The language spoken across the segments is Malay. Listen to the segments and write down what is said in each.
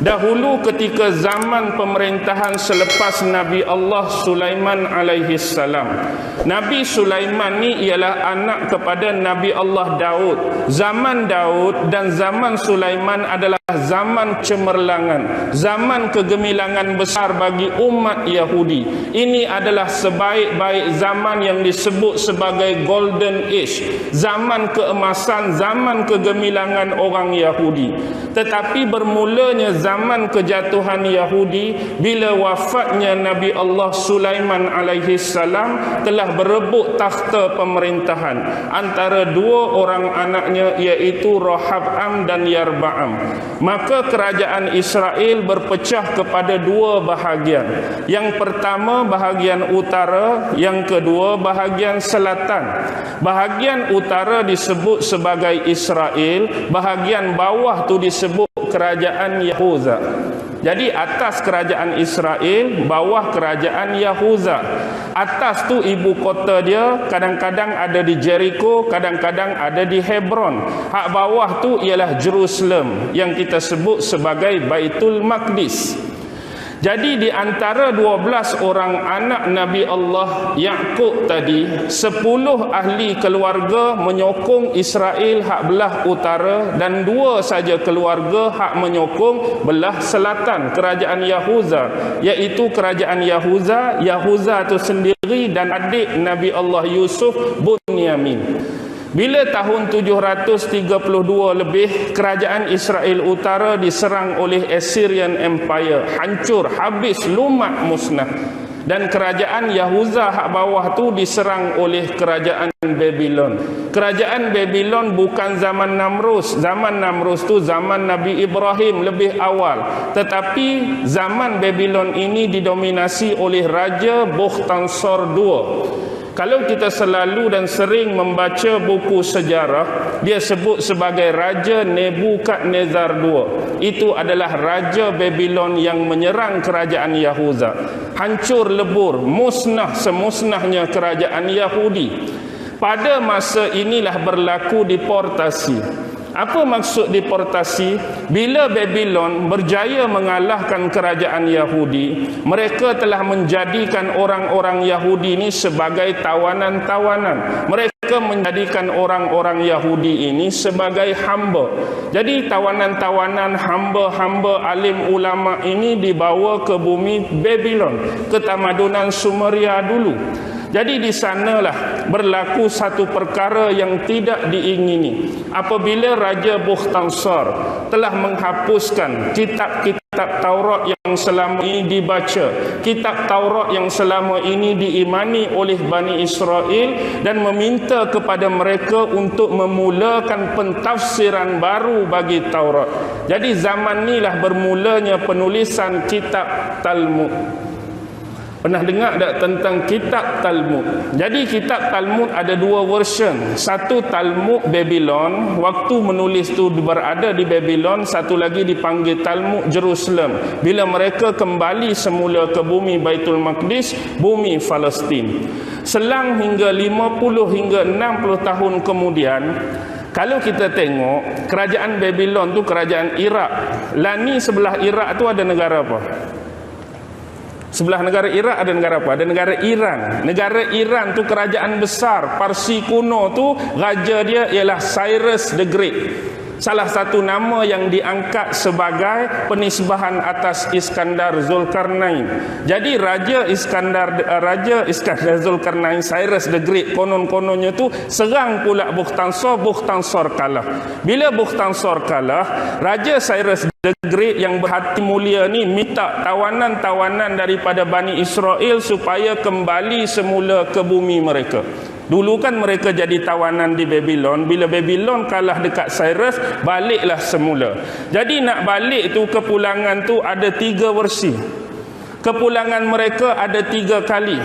Dahulu ketika zaman pemerintahan selepas Nabi Allah Sulaiman alaihi salam. Nabi Sulaiman ni ialah anak kepada Nabi Allah Daud. Zaman Daud dan zaman Sulaiman adalah zaman cemerlangan, zaman kegemilangan besar bagi umat Yahudi. Ini adalah sebaik-baik zaman yang disebut sebagai Golden Age, zaman keemasan, zaman kegemilangan orang Yahudi. Tetapi bermulanya zaman kejatuhan Yahudi bila wafatnya Nabi Allah Sulaiman alaihi salam telah berebut takhta pemerintahan antara dua orang anaknya, iaitu Rohab'am dan Yarba'am. Maka kerajaan Israel berpecah kepada dua bahagian. Yang pertama bahagian utara, yang kedua bahagian selatan. Bahagian utara disebut sebagai Israel, bahagian bawah tu disebut kerajaan Yahuza. Jadi atas kerajaan Israel, bawah kerajaan Yahuza. Atas tu ibu kota dia kadang-kadang ada di Jericho, kadang-kadang ada di Hebron. Hak bawah tu ialah Jerusalem yang kita sebut sebagai Baitul Maqdis. Jadi di antara 12 orang anak Nabi Allah Yaqub tadi, 10 ahli keluarga menyokong Israel hak belah utara dan 2 saja keluarga hak menyokong belah selatan, kerajaan Yahuza, iaitu kerajaan Yahuza itu sendiri dan adik Nabi Allah Yusuf, Bunyamin. Bila tahun 732 lebih, kerajaan Israel Utara diserang oleh Assyrian Empire, hancur, habis, lumat, musnah. Dan kerajaan Yahuza hak bawah tu diserang oleh kerajaan Babylon. Kerajaan Babylon bukan zaman Namrus. Zaman Namrus tu zaman Nabi Ibrahim, lebih awal. Tetapi zaman Babylon ini didominasi oleh Raja Bukhtansor II. Kalau kita selalu dan sering membaca buku sejarah, dia sebut sebagai Raja Nebukadnezar II. Itu adalah Raja Babylon yang menyerang kerajaan Yahuza. Hancur lebur, musnah semusnahnya kerajaan Yahudi. Pada masa inilah berlaku deportasi. Apa maksud deportasi? Bila Babylon berjaya mengalahkan kerajaan Yahudi, mereka telah menjadikan orang-orang Yahudi ini sebagai tawanan-tawanan. Mereka menjadikan orang-orang Yahudi ini sebagai hamba. Jadi tawanan-tawanan, hamba-hamba alim ulama ini dibawa ke bumi Babylon, ke tamadunan Sumeria dulu. Jadi di sanalah berlaku satu perkara yang tidak diingini. Apabila Raja Bukhtansor telah menghapuskan kitab-kitab Taurat yang selama ini dibaca, kitab Taurat yang selama ini diimani oleh Bani Israel, dan meminta kepada mereka untuk memulakan pentafsiran baru bagi Taurat. Jadi zaman inilah bermulanya penulisan kitab Talmud. Pernah dengar tak tentang kitab Talmud? Jadi kitab Talmud ada 2 version. Satu Talmud Babylon, waktu menulis tu berada di Babylon. Satu lagi dipanggil Talmud Jerusalem, bila mereka kembali semula ke bumi Baitul Maqdis, bumi Palestin. Selang hingga 50 hingga 60 tahun kemudian, kalau kita tengok kerajaan Babylon tu kerajaan Iraq. Lani sebelah Iraq tu ada negara apa? Sebelah negara Iraq ada negara apa? Ada negara Iran. Negara Iran tu kerajaan besar. Parsi kuno tu raja dia ialah Cyrus the Great. Salah satu nama yang diangkat sebagai penisbahan atas Iskandar Zulkarnain. Jadi Raja Iskandar Zulkarnain, Cyrus the Great, konon-kononnya tu serang pula Bukhtansor kalah. Bila Bukhtansor kalah, Raja Cyrus the Great yang berhati mulia ni minta tawanan-tawanan daripada Bani Israel supaya kembali semula ke bumi mereka. Dulu kan mereka jadi tawanan di Babylon. Bila Babylon kalah dekat Cyrus, baliklah semula. Jadi nak balik tu, kepulangan tu ada 3 versi. Kepulangan mereka ada 3 kali.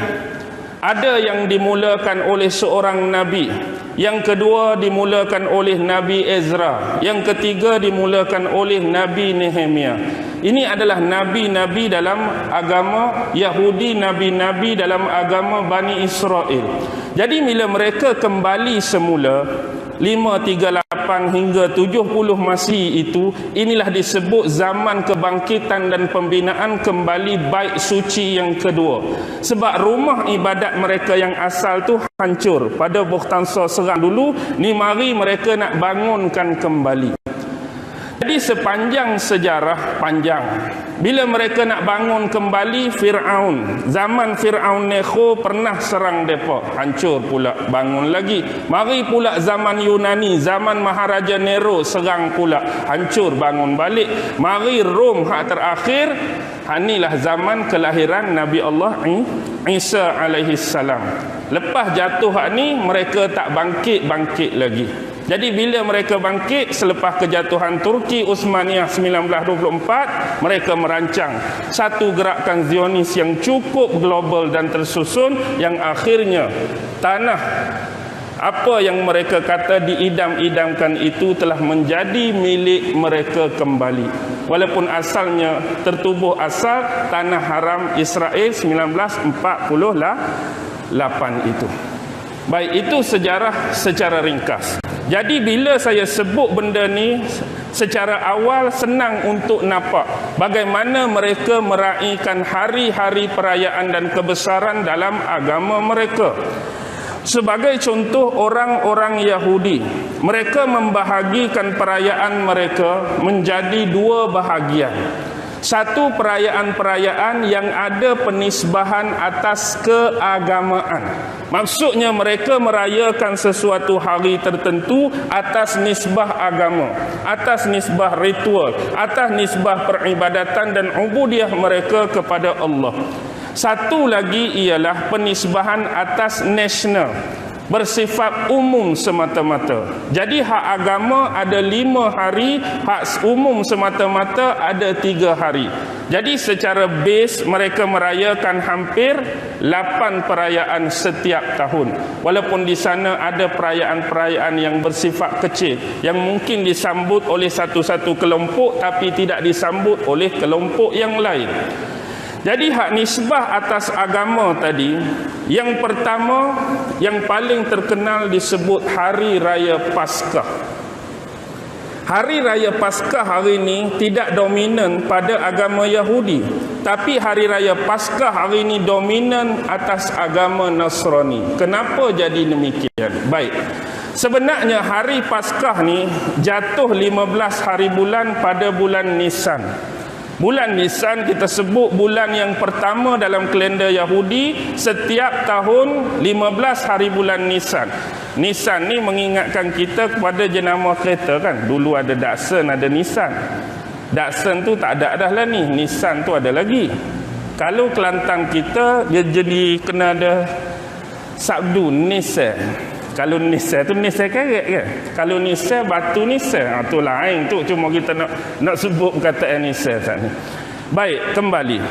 Ada yang dimulakan oleh seorang Nabi, yang kedua dimulakan oleh Nabi Ezra, yang ketiga dimulakan oleh Nabi Nehemia. Ini adalah nabi-nabi dalam agama Yahudi, nabi-nabi dalam agama Bani Israel. Jadi bila mereka kembali semula, 538 hingga 70 Masihi itu, inilah disebut zaman kebangkitan dan pembinaan kembali Bait Suci yang kedua. Sebab rumah ibadat mereka yang asal tu hancur pada Bukhtansa serang dulu, ni mari mereka nak bangunkan kembali. Jadi sepanjang sejarah panjang, bila mereka nak bangun kembali, Fir'aun, zaman Fir'aun Nekho pernah serang mereka, hancur pula, bangun lagi. Mari pula zaman Yunani, zaman Maharaja Nero, serang pula, hancur, bangun balik. Mari Rom hak terakhir, inilah zaman kelahiran Nabi Allah Isa alaihi salam. Lepas jatuh hak ni, mereka tak bangkit lagi. Jadi bila mereka bangkit selepas kejatuhan Turki Utsmaniyah 1924, mereka merancang satu gerakan Zionis yang cukup global dan tersusun, yang akhirnya tanah apa yang mereka kata diidam-idamkan itu telah menjadi milik mereka kembali. Walaupun asalnya tertubuh asal tanah haram Israel 1948 itu. Baik, itu sejarah secara ringkas. Jadi bila saya sebut benda ni secara awal, senang untuk nampak bagaimana mereka meraihkan hari-hari perayaan dan kebesaran dalam agama mereka. Sebagai contoh, orang-orang Yahudi, mereka membahagikan perayaan mereka menjadi dua bahagian. Satu, perayaan-perayaan yang ada penisbahan atas keagamaan. Maksudnya mereka merayakan sesuatu hari tertentu atas nisbah agama, atas nisbah ritual, atas nisbah peribadatan dan ubudiah mereka kepada Allah. Satu lagi ialah penisbahan atas nasional, bersifat umum semata-mata. Jadi hak agama ada 5 hari, hak umum semata-mata ada 3 hari. Jadi secara base mereka merayakan hampir 8 perayaan setiap tahun. Walaupun di sana ada perayaan-perayaan yang bersifat kecil, yang mungkin disambut oleh satu-satu kelompok tapi tidak disambut oleh kelompok yang lain. Jadi hak nisbah atas agama tadi, yang pertama, yang paling terkenal disebut Hari Raya Paskah. Hari Raya Paskah hari ini tidak dominan pada agama Yahudi, tapi Hari Raya Paskah hari ini dominan atas agama Nasrani. Kenapa jadi demikian? Baik, sebenarnya Hari Paskah ni jatuh 15 hari bulan pada bulan Nisan. Bulan Nisan kita sebut bulan yang pertama dalam kalender Yahudi. Setiap tahun 15 hari bulan Nisan. Nisan ni mengingatkan kita kepada jenama kereta kan. Dulu ada Datsun, ada Nissan. Datsun tu tak ada dah lah ni. Nissan tu ada lagi. Kalau Kelantan kita, dia jadi kena ada sabdu Nissan. Kalau Nissan tu Nissan karet ke? Kalau Nissan batu Nissan, tu lain tu, cuma kita nak sebut perkataan Nissan saat ni. Baik, kembali.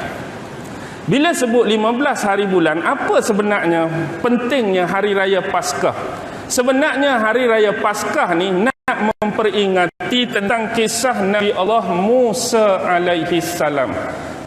Bila sebut 15 hari bulan, apa sebenarnya pentingnya Hari Raya Paskah? Sebenarnya Hari Raya Paskah ni nak memperingati tentang kisah Nabi Allah Musa alaihi salam.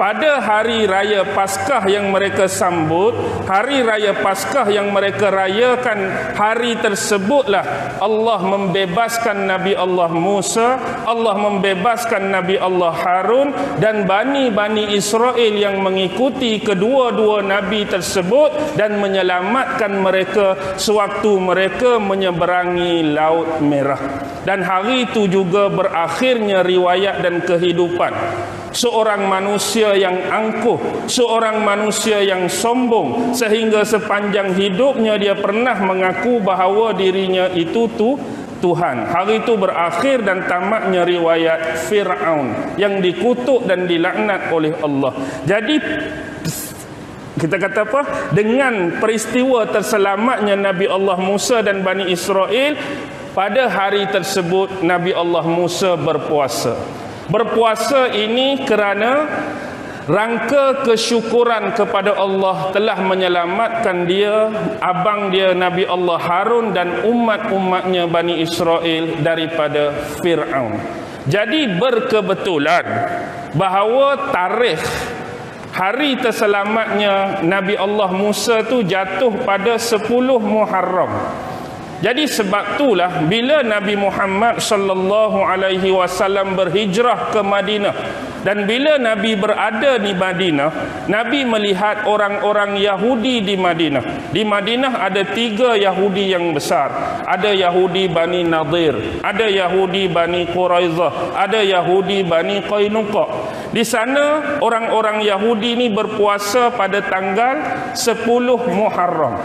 Pada hari raya Paskah yang mereka sambut, hari raya Paskah yang mereka rayakan, hari tersebutlah Allah membebaskan Nabi Allah Musa, Allah membebaskan Nabi Allah Harun dan Bani Israel yang mengikuti kedua-dua Nabi tersebut dan menyelamatkan mereka sewaktu mereka menyeberangi Laut Merah. Dan hari itu juga berakhirnya riwayat dan kehidupan seorang manusia yang angkuh, seorang manusia yang sombong, sehingga sepanjang hidupnya dia pernah mengaku bahawa dirinya itu Tuhan. Hari itu berakhir dan tamatnya riwayat Fir'aun yang dikutuk dan dilaknat oleh Allah. Jadi kita kata apa? Dengan peristiwa terselamatnya Nabi Allah Musa dan Bani Israel, pada hari tersebut Nabi Allah Musa berpuasa. Berpuasa ini kerana rangka kesyukuran kepada Allah telah menyelamatkan dia, abang dia Nabi Allah Harun dan umat-umatnya Bani Israel daripada Fir'aun. Jadi berkebetulan bahawa tarikh hari terselamatnya Nabi Allah Musa tu jatuh pada 10 Muharram. Jadi sebab itulah bila Nabi Muhammad sallallahu alaihi wasallam berhijrah ke Madinah, dan bila Nabi berada di Madinah, Nabi melihat orang-orang Yahudi di Madinah. Di Madinah ada 3 Yahudi yang besar. Ada Yahudi Bani Nadir, ada Yahudi Bani Quraizah, ada Yahudi Bani Qainuqa. Di sana orang-orang Yahudi ini berpuasa pada tanggal 10 Muharram.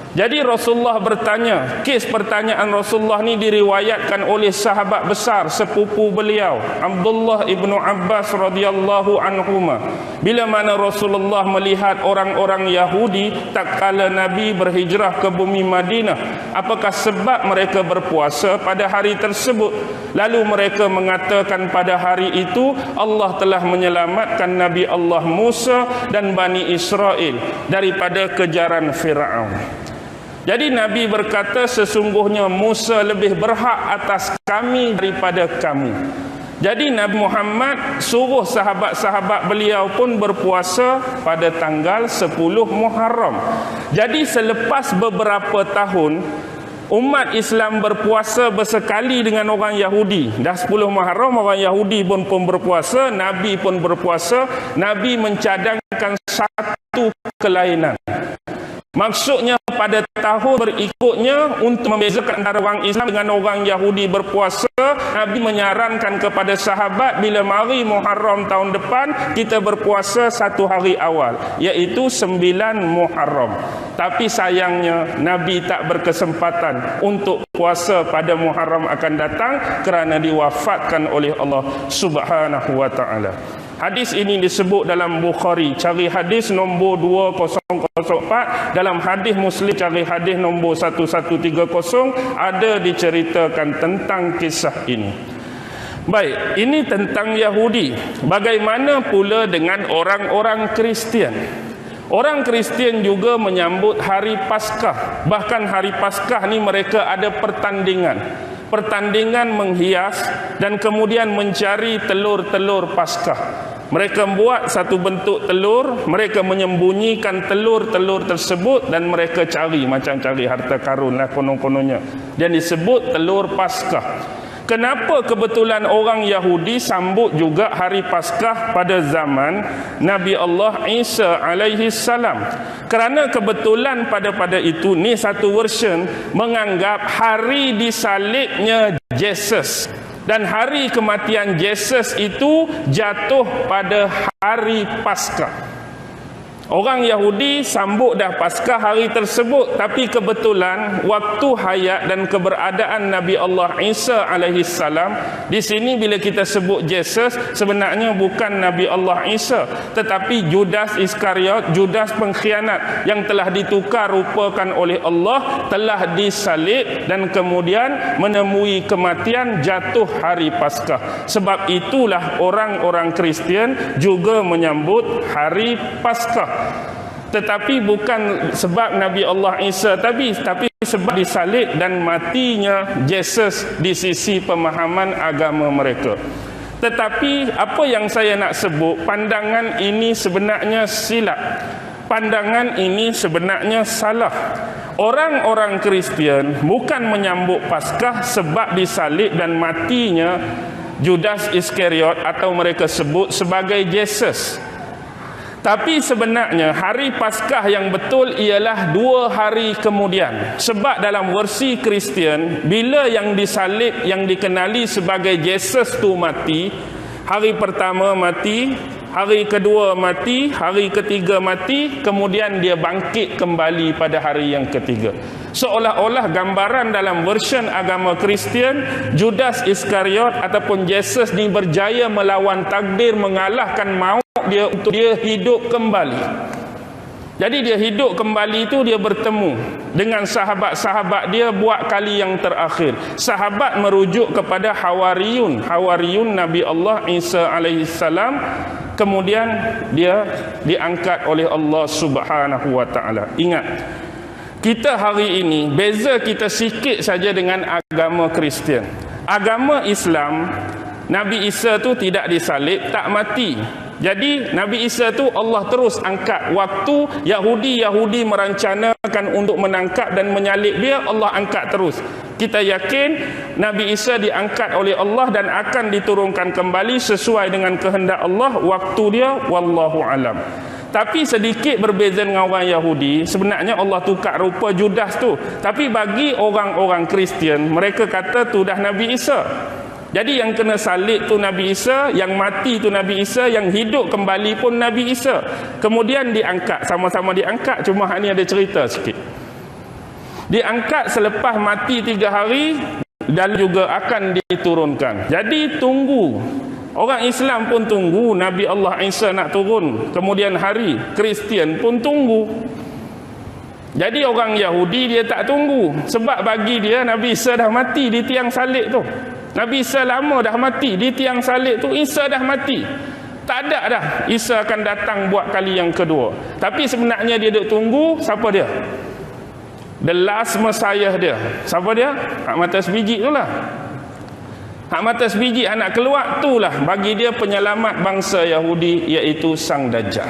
Jadi Rasulullah bertanya, kes pertanyaan Rasulullah ni diriwayatkan oleh sahabat besar sepupu beliau Abdullah ibnu Abbas radhiyallahu anhuma. Bila mana Rasulullah melihat orang-orang Yahudi tatkala Nabi berhijrah ke bumi Madinah, apakah sebab mereka berpuasa pada hari tersebut? Lalu mereka mengatakan pada hari itu Allah telah menyelamatkan Nabi Allah Musa dan Bani Israel daripada kejaran Fir'aun. Jadi Nabi berkata, sesungguhnya Musa lebih berhak atas kami daripada kamu. Jadi Nabi Muhammad suruh sahabat-sahabat beliau pun berpuasa pada tanggal 10 Muharram. Jadi selepas beberapa tahun, umat Islam berpuasa bersekali dengan orang Yahudi. Dah 10 Muharram, orang Yahudi pun berpuasa, Nabi pun berpuasa. Nabi mencadangkan satu kelainan. Maksudnya pada tahun berikutnya, untuk membezakan antara orang Islam dengan orang Yahudi berpuasa, Nabi menyarankan kepada sahabat, bila mari Muharram tahun depan, kita berpuasa 1 hari awal, iaitu 9 Muharram. Tapi sayangnya Nabi tak berkesempatan untuk puasa pada Muharram akan datang kerana diwafatkan oleh Allah Subhanahu wa taala. Hadis ini disebut dalam Bukhari, cari hadis nombor 2004, dalam hadis Muslim cari hadis nombor 1130, ada diceritakan tentang kisah ini. Baik, ini tentang Yahudi. Bagaimana pula dengan orang-orang Kristian? Orang Kristian juga menyambut hari Paskah. Bahkan hari Paskah ni mereka ada pertandingan menghias dan kemudian mencari telur-telur Paskah. Mereka buat satu bentuk telur, mereka menyembunyikan telur-telur tersebut dan mereka cari, macam cari harta karun lah konon-kononnya. Dan disebut telur Paskah. Kenapa kebetulan orang Yahudi sambut juga hari Paskah pada zaman Nabi Allah Isa alaihi salam? Kerana kebetulan pada itu, ni satu version menganggap hari disalibnya Yesus dan hari kematian Yesus itu jatuh pada hari Paskah. Orang Yahudi sambut dah Paskah hari tersebut, tapi kebetulan waktu hayat dan keberadaan Nabi Allah Isa alaihi salam, di sini bila kita sebut Yesus, sebenarnya bukan Nabi Allah Isa, tetapi Judas Iskariot, Judas pengkhianat yang telah ditukar rupakan oleh Allah, telah disalib dan kemudian menemui kematian, jatuh hari Paskah. Sebab itulah orang-orang Kristian juga menyambut hari Paskah. Tetapi bukan sebab Nabi Allah Isa tapi sebab disalib dan matinya Yesus di sisi pemahaman agama mereka. Tetapi apa yang saya nak sebut, pandangan ini sebenarnya silap. Pandangan ini sebenarnya salah. Orang-orang Kristian bukan menyambut Paskah sebab disalib dan matinya Judas Iskariot atau mereka sebut sebagai Yesus. Tapi sebenarnya hari Paskah yang betul ialah 2 hari kemudian. Sebab dalam versi Kristian, bila yang disalib, yang dikenali sebagai Yesus tu mati, hari pertama mati, hari kedua mati, hari ketiga mati, kemudian dia bangkit kembali pada hari yang ketiga. Seolah-olah gambaran dalam version agama Kristian, Judas Iskariot ataupun Yesus ni berjaya melawan takdir, mengalahkan maut dia untuk dia hidup kembali. Jadi dia hidup kembali itu, dia bertemu dengan sahabat-sahabat dia buat kali yang terakhir. Sahabat merujuk kepada Hawariyun Nabi Allah Isa alaihi salam. Kemudian dia diangkat oleh Allah Subhanahu wa taala. Ingat, kita hari ini beza kita sikit saja dengan agama Kristian. Agama Islam, Nabi Isa tu tidak disalib, tak mati. Jadi Nabi Isa tu Allah terus angkat. Waktu Yahudi merancanakan untuk menangkap dan menyalib dia, Allah angkat terus. Kita yakin Nabi Isa diangkat oleh Allah dan akan diturunkan kembali sesuai dengan kehendak Allah waktu dia, wallahu alam. Tapi sedikit berbeza dengan orang Yahudi, sebenarnya Allah tukar rupa Judas tu. Tapi bagi orang-orang Kristian, mereka kata tu dah Nabi Isa. Jadi yang kena salib tu Nabi Isa, yang mati tu Nabi Isa, yang hidup kembali pun Nabi Isa. Kemudian diangkat, sama-sama diangkat, cuma hak ni ada cerita sikit. Diangkat selepas mati 3 hari dan juga akan diturunkan. Jadi tunggu. Orang Islam pun tunggu Nabi Allah Isa nak turun kemudian hari. Kristian pun tunggu. Jadi orang Yahudi dia tak tunggu, sebab bagi dia Nabi Isa dah mati di tiang salib tu. Nabi Isa lama dah mati di tiang salib tu, Isa dah mati. Tak ada dah Isa akan datang buat kali yang kedua. Tapi sebenarnya dia duk tunggu siapa dia? The last Messiah dia. Siapa dia? Hak mata sebiji tu lah. Hak mata sebiji anak keluar tu lah bagi dia penyelamat bangsa Yahudi, iaitu Sang Dajjal.